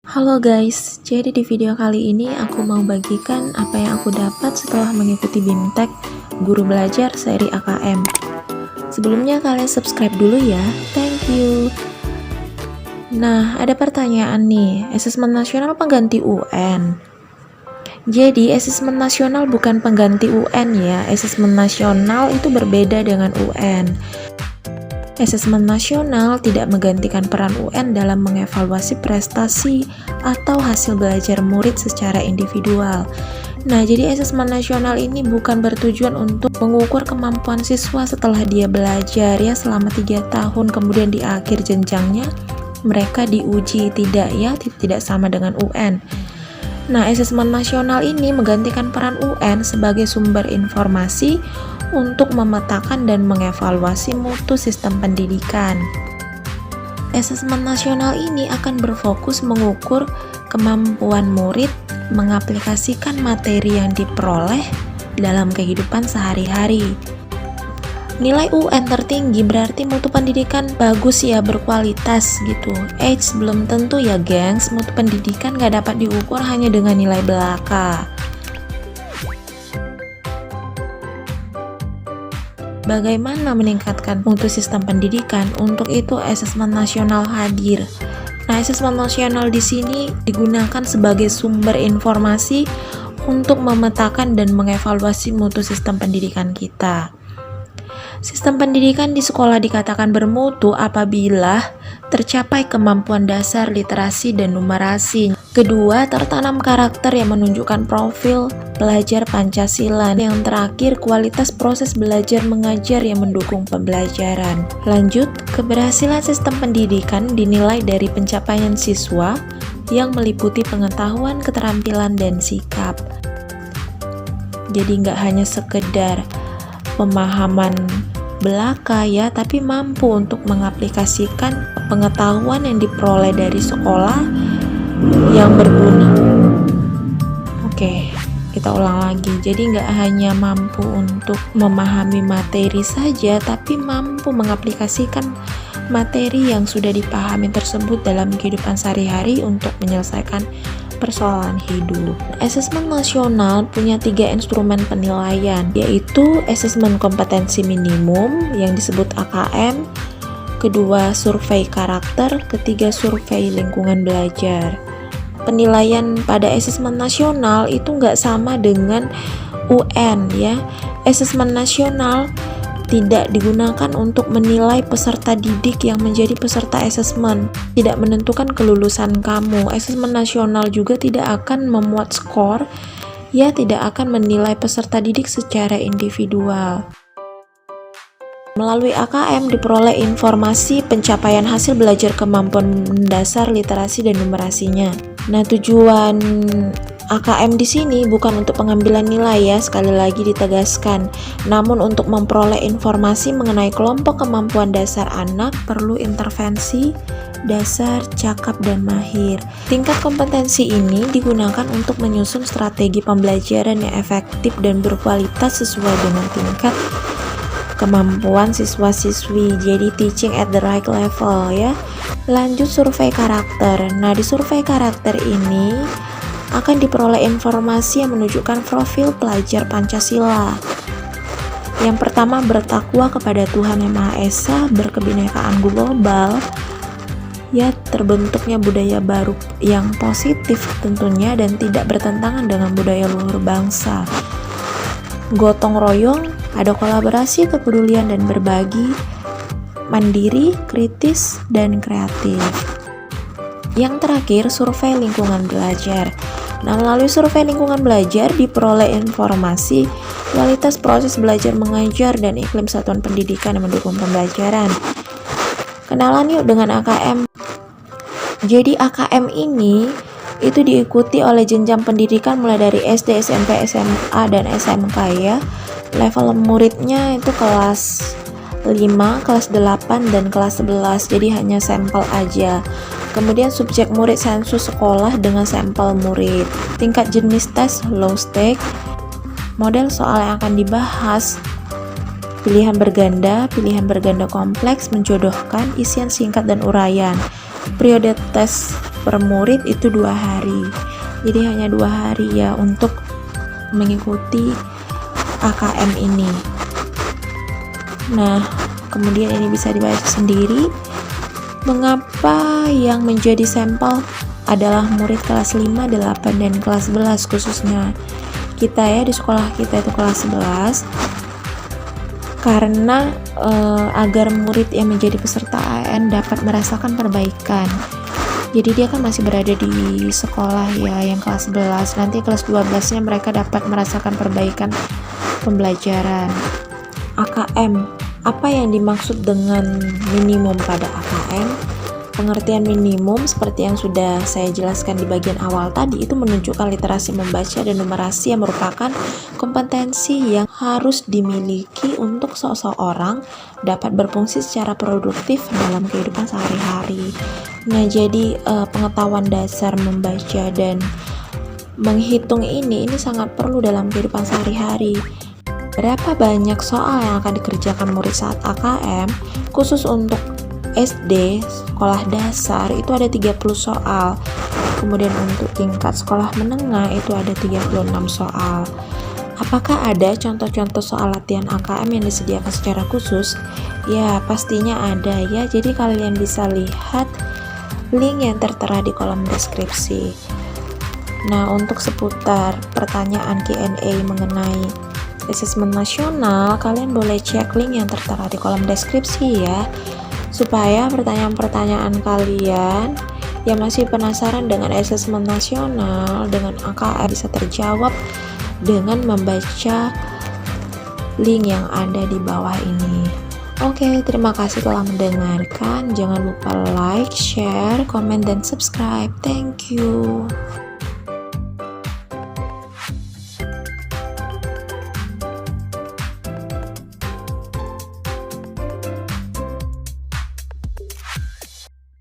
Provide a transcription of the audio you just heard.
Halo guys, jadi di video kali ini aku mau bagikan apa yang aku dapat setelah mengikuti BIMTEK Guru Belajar seri AKM. Sebelumnya kalian subscribe dulu ya, thank you. Nah, ada pertanyaan nih, asesmen nasional pengganti UN. Jadi, asesmen nasional bukan pengganti UN ya, asesmen nasional itu berbeda dengan UN. Asesmen nasional tidak menggantikan peran UN dalam mengevaluasi prestasi atau hasil belajar murid secara individual. Nah, jadi asesmen nasional ini bukan bertujuan untuk mengukur kemampuan siswa setelah dia belajar ya selama 3 tahun, kemudian di akhir jenjangnya mereka diuji, tidak sama dengan UN. Nah, asesmen nasional ini menggantikan peran UN sebagai sumber informasi untuk memetakan dan mengevaluasi mutu sistem pendidikan. Asesmen nasional ini akan berfokus mengukur kemampuan murid mengaplikasikan materi yang diperoleh dalam kehidupan sehari-hari. Nilai UN tertinggi berarti mutu pendidikan bagus ya, berkualitas gitu. Belum tentu ya gengs, mutu pendidikan gak dapat diukur hanya dengan nilai belaka. Bagaimana meningkatkan mutu sistem pendidikan? Untuk itu asesmen nasional hadir. Nah, asesmen nasional di sini digunakan sebagai sumber informasi untuk memetakan dan mengevaluasi mutu sistem pendidikan kita. Sistem pendidikan di sekolah dikatakan bermutu apabila tercapai kemampuan dasar literasi dan numerasi. Kedua, tertanam karakter yang menunjukkan profil belajar Pancasila. Yang terakhir, kualitas proses belajar mengajar yang mendukung pembelajaran. Lanjut, keberhasilan sistem pendidikan dinilai dari pencapaian siswa yang meliputi pengetahuan, keterampilan, dan sikap. Jadi nggak hanya sekedar pemahaman belaka ya, tapi mampu untuk mengaplikasikan pengetahuan yang diperoleh dari sekolah yang berguna. Oke, kita ulang lagi. Jadi nggak hanya mampu untuk memahami materi saja, tapi mampu mengaplikasikan materi yang sudah dipahami tersebut dalam kehidupan sehari-hari untuk menyelesaikan persoalan hidup. Asesmen nasional punya 3 instrumen penilaian, yaitu asesmen kompetensi minimum yang disebut AKM, kedua survei karakter, ketiga survei lingkungan belajar. Penilaian pada asesmen nasional itu nggak sama dengan UN ya. Asesmen nasional tidak digunakan untuk menilai peserta didik yang menjadi peserta asesmen, tidak menentukan kelulusan kamu. Asesmen nasional juga tidak akan memuat skor, ya tidak akan menilai peserta didik secara individual. Melalui AKM diperoleh informasi pencapaian hasil belajar kemampuan dasar literasi dan numerasinya. Nah, tujuan AKM di sini bukan untuk pengambilan nilai ya, sekali lagi ditegaskan, namun untuk memperoleh informasi mengenai kelompok kemampuan dasar anak perlu intervensi dasar, cakap, dan mahir. Tingkat kompetensi ini digunakan untuk menyusun strategi pembelajaran yang efektif dan berkualitas sesuai dengan tingkat kemampuan siswa-siswi, jadi teaching at the right level ya. Lanjut survei karakter. Nah, di survei karakter ini akan diperoleh informasi yang menunjukkan profil pelajar Pancasila. Yang pertama, bertakwa kepada Tuhan Yang Maha Esa, berkebinekaan global, ya terbentuknya budaya baru yang positif tentunya dan tidak bertentangan dengan budaya luhur bangsa. Gotong royong, ada kolaborasi, kepedulian, dan berbagi, mandiri, kritis, dan kreatif. Yang terakhir, survei lingkungan belajar. Nah, melalui survei lingkungan belajar diperoleh informasi kualitas proses belajar mengajar dan iklim satuan pendidikan yang mendukung pembelajaran. Kenalan yuk dengan AKM. Jadi AKM ini itu diikuti oleh jenjang pendidikan mulai dari SD, SMP, SMA, dan SMK ya. Level muridnya itu kelas 5, kelas 8, dan kelas 11, jadi hanya sampel aja. Kemudian subjek murid sensus sekolah dengan sampel murid. Tingkat jenis tes low stake. Model soal yang akan dibahas Pilihan berganda kompleks, menjodohkan, isian singkat dan uraian. Periode tes per murid itu 2 hari. Jadi hanya 2 hari ya untuk mengikuti AKM ini. Nah, kemudian ini bisa dibaca sendiri. Mengapa yang menjadi sampel adalah murid kelas 5, 8, dan kelas 11 khususnya. Kita ya di sekolah kita itu kelas 11. Karena agar murid yang menjadi peserta AN dapat merasakan perbaikan. Jadi dia kan masih berada di sekolah ya yang kelas 11. Nanti kelas 12-nya mereka dapat merasakan perbaikan pembelajaran. AKM, apa yang dimaksud dengan minimum pada AKM? Pengertian minimum seperti yang sudah saya jelaskan di bagian awal tadi itu menunjukkan literasi membaca dan numerasi yang merupakan kompetensi yang harus dimiliki untuk seseorang dapat berfungsi secara produktif dalam kehidupan sehari-hari. Nah, jadi pengetahuan dasar membaca dan menghitung ini sangat perlu dalam kehidupan sehari-hari. Berapa banyak soal yang akan dikerjakan murid saat AKM? Khusus untuk SD, sekolah dasar itu ada 30 soal. Kemudian untuk tingkat sekolah menengah itu ada 36 soal. Apakah ada contoh-contoh soal latihan AKM yang disediakan secara khusus? Ya, pastinya ada ya. Jadi kalian bisa lihat link yang tertera di kolom deskripsi. Nah, untuk seputar pertanyaan Q&A mengenai asesmen nasional, kalian boleh cek link yang tertera di kolom deskripsi ya, supaya pertanyaan-pertanyaan kalian yang masih penasaran dengan asesmen nasional, dengan AKM bisa terjawab dengan membaca link yang ada di bawah ini. Oke, terima kasih telah mendengarkan. Jangan lupa like, share, komen, dan subscribe. Thank you.